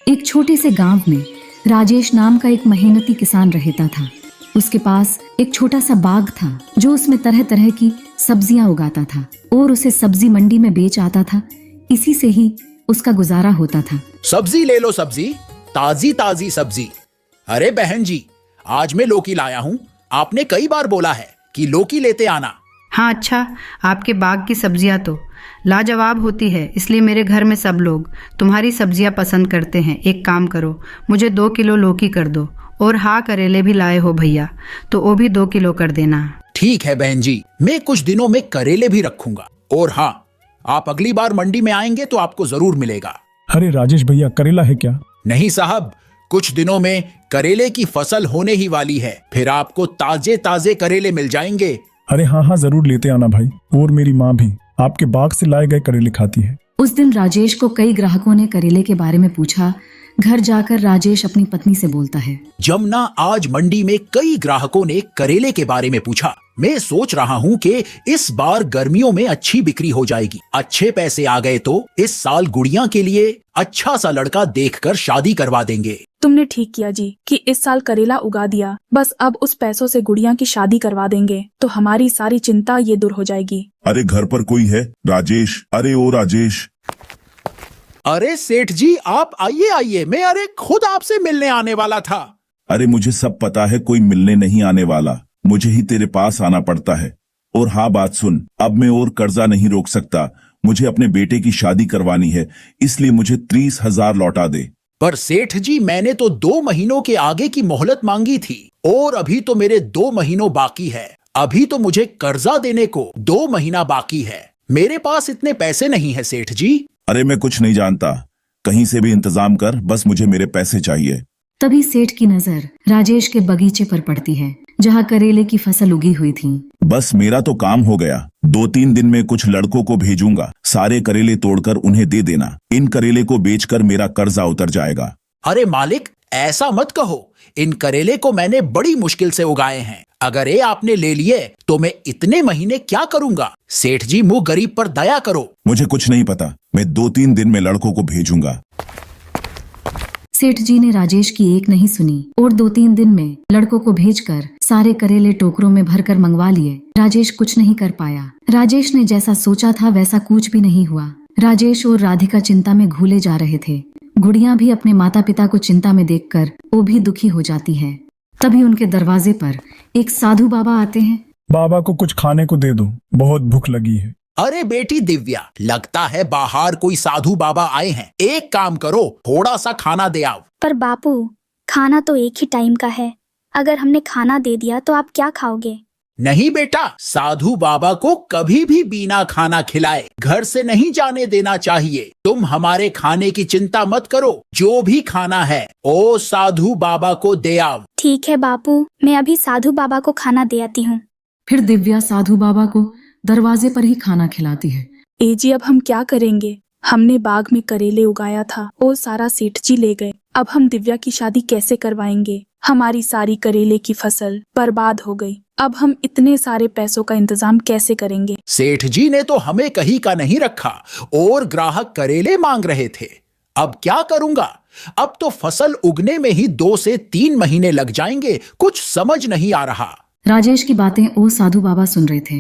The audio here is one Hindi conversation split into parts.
एक छोटे से गांव में राजेश नाम का एक मेहनती किसान रहता था। उसके पास एक छोटा सा बाग था जो उसमें तरह तरह की सब्जियां उगाता था और उसे सब्जी मंडी में बेच आता था। इसी से ही उसका गुजारा होता था। सब्जी ले लो, सब्जी, ताजी ताजी सब्जी। अरे बहन जी, आज मैं लौकी लाया हूँ। आपने कई बार बोला है कि लौकी लेते आना। हाँ अच्छा, आपके बाग की सब्जियां तो लाजवाब होती है, इसलिए मेरे घर में सब लोग तुम्हारी सब्जियां पसंद करते हैं। एक काम करो, मुझे 2 किलो लौकी कर दो, और हाँ करेले भी लाए हो भैया तो वो भी 2 किलो कर देना। ठीक है बहन जी, मैं कुछ दिनों में करेले भी रखूंगा। और हाँ, आप अगली बार मंडी में आएंगे तो आपको जरूर मिलेगा। अरे राजेश भैया, करेला है क्या? नहीं साहब, कुछ दिनों में करेले की फसल होने ही वाली है, फिर आपको ताजे ताजे करेले मिल जाएंगे। अरे हाँ हाँ, जरूर लेते आना भाई। और मेरी माँ भी आपके बाग से लाए गए करेले खाती है। उस दिन राजेश को कई ग्राहकों ने करेले के बारे में पूछा। घर जाकर राजेश अपनी पत्नी से बोलता है, जमुना, आज मंडी में कई ग्राहकों ने करेले के बारे में पूछा। मैं सोच रहा हूँ कि इस बार गर्मियों में अच्छी बिक्री हो जाएगी। अच्छे पैसे आ गए तो इस साल गुड़िया के लिए अच्छा सा लड़का देखकर शादी करवा देंगे। तुमने ठीक किया जी कि इस साल करेला उगा दिया। बस अब उस पैसों से गुड़िया की शादी करवा देंगे तो हमारी सारी चिंता ये दूर हो जाएगी। अरे घर पर कोई है? राजेश, अरे ओ राजेश। अरे सेठ जी, आप आइए आइए, मैं अरे खुद आपसे मिलने आने वाला था। अरे मुझे सब पता है, कोई मिलने नहीं आने वाला, मुझे ही तेरे पास आना पड़ता है। और हाँ बात सुन, अब मैं और कर्जा नहीं रोक सकता। मुझे अपने बेटे की शादी करवानी है, इसलिए मुझे 30,000 लौटा दे। पर सेठ जी, मैंने तो 2 महीनों के आगे की मोहलत मांगी थी और अभी तो मेरे 2 महीनों बाकी है। अभी तो मुझे कर्जा देने को 2 महीना बाकी है। मेरे पास इतने पैसे नहीं है सेठ जी। अरे मैं कुछ नहीं जानता, कहीं से भी इंतजाम कर, बस मुझे मेरे पैसे चाहिए। तभी सेठ की नजर राजेश के बगीचे पर पड़ती है जहाँ करेले की फसल उगी हुई थी। बस मेरा तो काम हो गया। 2-3 दिन में कुछ लड़कों को भेजूंगा, सारे करेले तोड़कर उन्हें दे देना। इन करेले को बेचकर मेरा कर्जा उतर जाएगा। अरे मालिक, ऐसा मत कहो। इन करेले को मैंने बड़ी मुश्किल से उगाए हैं। अगर ये आपने ले लिए तो मैं इतने महीने क्या करूंगा? सेठ जी, मुंह गरीब पर दया करो। मुझे कुछ नहीं पता, मैं 2-3 दिन में लड़कों को भेजूंगा। सेठ जी ने राजेश की एक नहीं सुनी और 2-3 दिन में लड़कों को भेजकर सारे करेले टोकरों में भरकर मंगवा लिए। राजेश कुछ नहीं कर पाया। राजेश ने जैसा सोचा था वैसा कुछ भी नहीं हुआ। राजेश और राधिका चिंता में घुले जा रहे थे। गुड़िया भी अपने माता पिता को चिंता में देखकर वो भी दुखी हो जाती है। तभी उनके दरवाजे पर एक साधु बाबा आते हैं। बाबा को कुछ खाने को दे दो, बहुत भूख लगी है। अरे बेटी दिव्या, लगता है बाहर कोई साधु बाबा आए हैं। एक काम करो, थोड़ा सा खाना दे आओ। पर बापू, खाना तो एक ही टाइम का है। अगर हमने खाना दे दिया तो आप क्या खाओगे? नहीं बेटा, साधु बाबा को कभी भी बिना खाना खिलाए घर से नहीं जाने देना चाहिए। तुम हमारे खाने की चिंता मत करो, जो भी खाना है ओ साधु बाबा को दे आओ। ठीक है बापू, मैं अभी साधु बाबा को खाना दे आती हूँ। फिर दिव्या साधु बाबा को दरवाजे पर ही खाना खिलाती है। ए जी, अब हम क्या करेंगे? हमने बाग में करेले उगाया था और सारा सेठ जी ले गए। अब हम दिव्या की शादी कैसे करवाएंगे? हमारी सारी करेले की फसल बर्बाद हो गई। अब हम इतने सारे पैसों का इंतजाम कैसे करेंगे? सेठ जी ने तो हमें कहीं का नहीं रखा और ग्राहक करेले मांग रहे थे। अब क्या करूंगा? अब तो फसल उगने में ही 2 से 3 महीने लग जाएंगे। कुछ समझ नहीं आ रहा। राजेश की बातें वो साधु बाबा सुन रहे थे।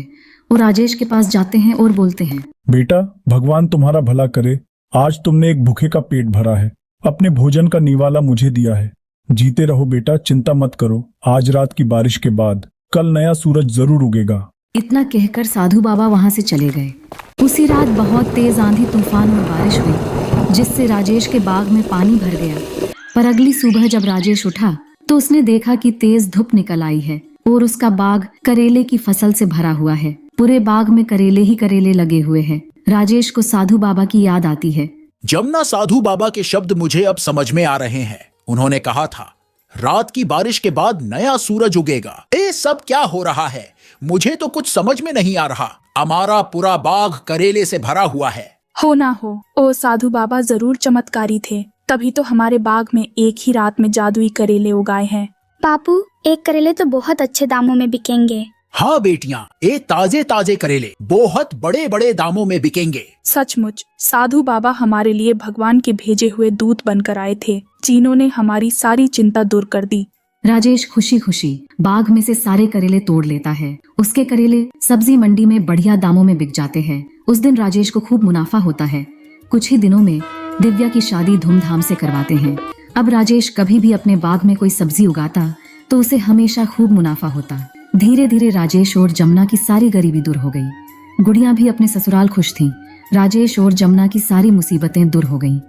वो राजेश के पास जाते हैं और बोलते हैं, बेटा, भगवान तुम्हारा भला करे। आज तुमने एक भूखे का पेट भरा है, अपने भोजन का निवाला मुझे दिया है। जीते रहो बेटा, चिंता मत करो। आज रात की बारिश के बाद कल नया सूरज जरूर उगेगा। इतना कहकर साधु बाबा वहां से चले गए। उसी रात बहुत तेज आंधी तूफान और बारिश हुई, जिससे राजेश के बाग में पानी भर गया। पर अगली सुबह जब राजेश उठा तो उसने देखा कि तेज धूप निकल आई है और उसका बाग करेले की फसल से भरा हुआ है। पूरे बाग में करेले ही करेले लगे हुए हैं। राजेश को साधु बाबा की याद आती है। जमुना, साधु बाबा के शब्द मुझे अब समझ में आ रहे हैं। उन्होंने कहा था, रात की बारिश के बाद नया सूरज उगेगा। ये सब क्या हो रहा है? मुझे तो कुछ समझ में नहीं आ रहा। हमारा पूरा बाग करेले से भरा हुआ है। हो ना हो, ओ साधु बाबा जरूर चमत्कारी थे, तभी तो हमारे बाग में एक ही रात में जादुई करेले उगाए हैं। बापू, एक करेले तो बहुत अच्छे दामों में बिकेंगे। हाँ बेटियाँ, ये ताजे ताजे करेले बहुत बड़े बड़े दामों में बिकेंगे। सचमुच साधु बाबा हमारे लिए भगवान के भेजे हुए दूत बनकर आए थे, जिन्होंने हमारी सारी चिंता दूर कर दी। राजेश खुशी खुशी बाग में से सारे करेले तोड़ लेता है। उसके करेले सब्जी मंडी में बढ़िया दामों में बिक जाते हैं। उस दिन राजेश को खूब मुनाफा होता है। कुछ ही दिनों में दिव्या की शादी धूमधाम से करवाते हैं। अब राजेश कभी भी अपने बाग में कोई सब्जी उगाता तो उसे हमेशा खूब मुनाफा होता। धीरे धीरे राजेश और जमुना की सारी गरीबी दूर हो गई। गुड़िया भी अपने ससुराल खुश थी। राजेश और जमुना की सारी मुसीबतें दूर हो गईं।